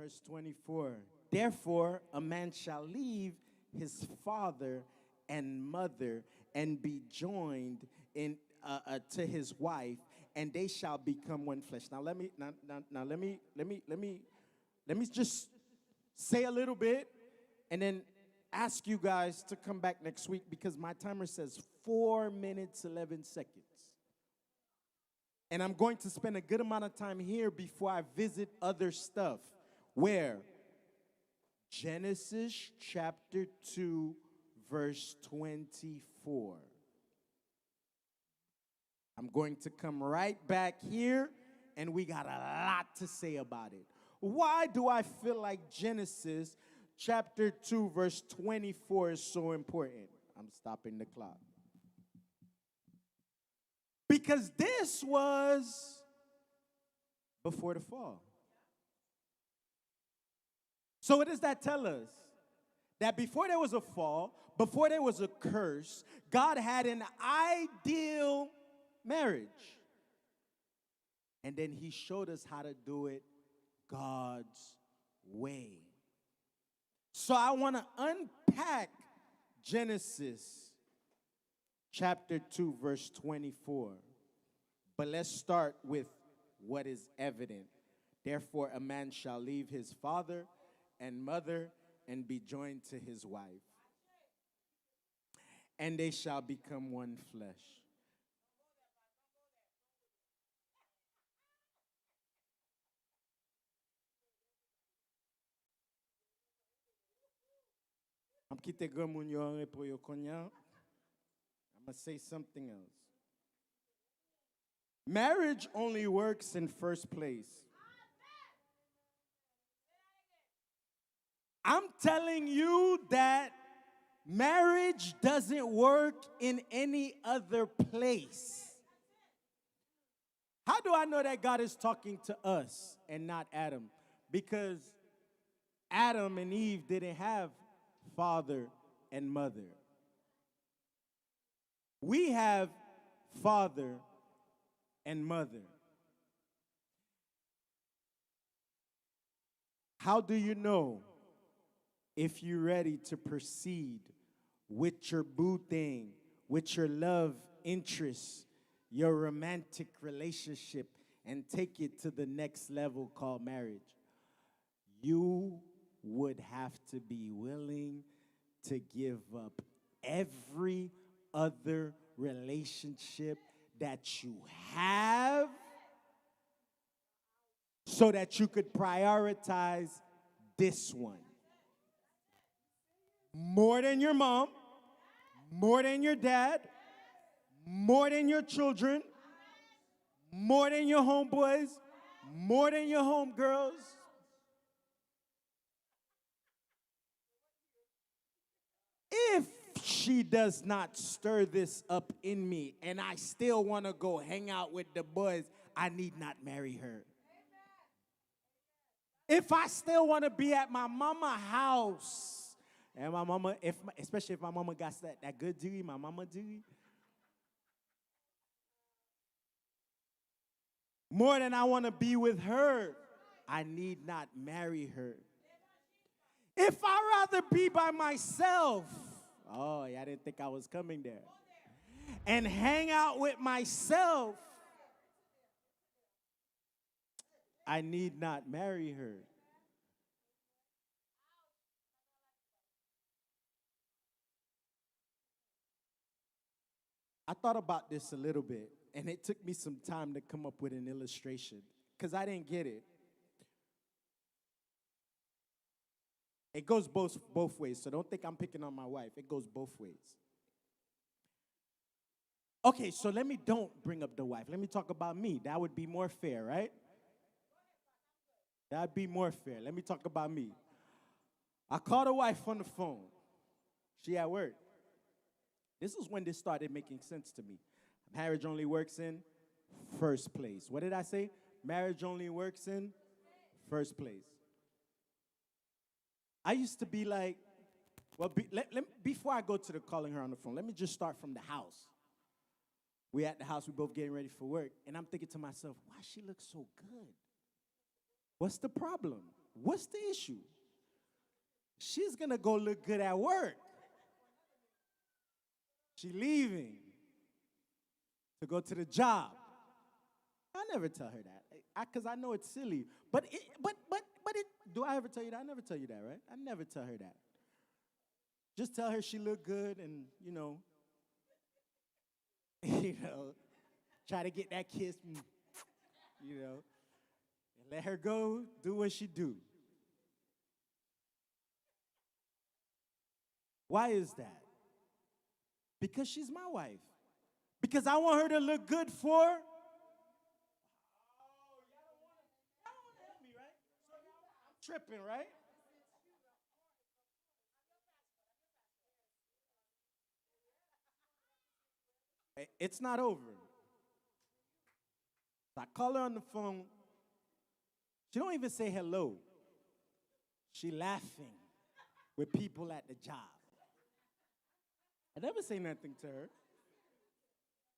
verse 24. Therefore, a man shall leave his father and mother and be joined to his wife, and they shall become one flesh. Now let me just say a little bit, and then ask you guys to come back next week because my timer says 4 minutes 11 seconds. And I'm going to spend a good amount of time here before I visit other stuff. Where? Genesis chapter 2, verse 24. I'm going to come right back here, and we got a lot to say about it. Why do I feel like Genesis chapter 2, verse 24 is so important? I'm stopping the clock. Because this was before the fall. So what does that tell us? That before there was a fall, before there was a curse, God had an ideal marriage. And then he showed us how to do it God's way. So I want to unpack Genesis chapter 2, verse 24. But let's start with what is evident. Therefore, a man shall leave his father and mother and be joined to his wife, and they shall become one flesh. I'm going to say something else. Marriage only works in first place. I'm telling you that marriage doesn't work in any other place. How do I know that God is talking to us and not Adam? Because Adam and Eve didn't have father and mother. We have father and mother. How do you know if you're ready to proceed with your boo thing, with your love interest, your romantic relationship, and take it to the next level called marriage? You would have to be willing to give up every other relationship that you have so that you could prioritize this one. More than your mom, more than your dad, more than your children, more than your homeboys, more than your homegirls. If she does not stir this up in me and I still want to go hang out with the boys, I need not marry her. If I still want to be at my mama house, and my mama, especially if my mama got that good duty, my mama duty, more than I want to be with her, I need not marry her. If I rather be by myself, oh, yeah, I didn't think I was coming there, and hang out with myself, I need not marry her. I thought about this a little bit, and it took me some time to come up with an illustration because I didn't get it. It goes both ways, so don't think I'm picking on my wife. It goes both ways. Okay, so don't bring up the wife. Let me talk about me. That would be more fair, right? That'd be more fair. Let me talk about me. I called a wife on the phone. She at work. This is when this started making sense to me. Marriage only works in first place. What did I say? Marriage only works in first place. I used to be like, well, before I go to the calling her on the phone, let me just start from the house. We at the house, we both getting ready for work, and I'm thinking to myself, why she look so good? What's the problem? What's the issue? She's gonna go look good at work. She leaving to go to the job. I never tell her that, because I know it's silly. Do I ever tell you that? I never tell you that, right? I never tell her that. Just tell her she look good, and you know, try to get that kiss, and let her go do what she do. Why is that? Because she's my wife. Because I want her to look good for. Oh, y'all don't want to help me, right? So I'm tripping, right? It's not over. I call her on the phone. She don't even say hello. She laughing with people at the job. I never say nothing to her.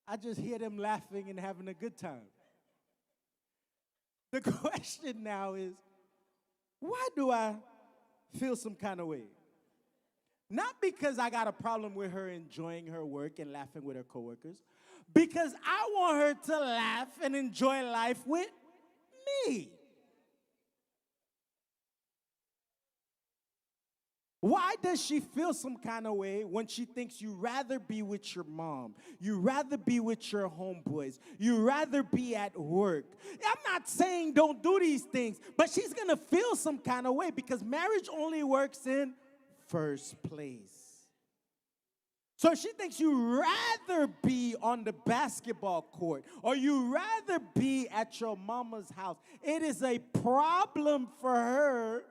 I just hear them laughing and having a good time. The question now is, why do I feel some kind of way? Not because I got a problem with her enjoying her work and laughing with her coworkers, because I want her to laugh and enjoy life with me. Why does she feel some kind of way when she thinks you rather be with your mom, you rather be with your homeboys, you rather be at work? I'm not saying don't do these things, but she's going to feel some kind of way because marriage only works in first place. So she thinks you rather be on the basketball court or you rather be at your mama's house. It is a problem for her.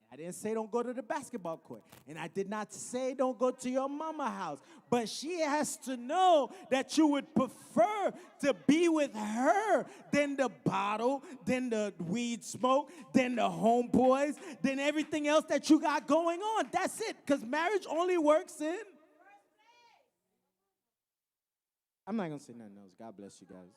I didn't say don't go to the basketball court. And I did not say don't go to your mama's house. But she has to know that you would prefer to be with her than the bottle, than the weed smoke, than the homeboys, than everything else that you got going on. That's it. Because marriage only works in. I'm not going to say nothing else. God bless you guys.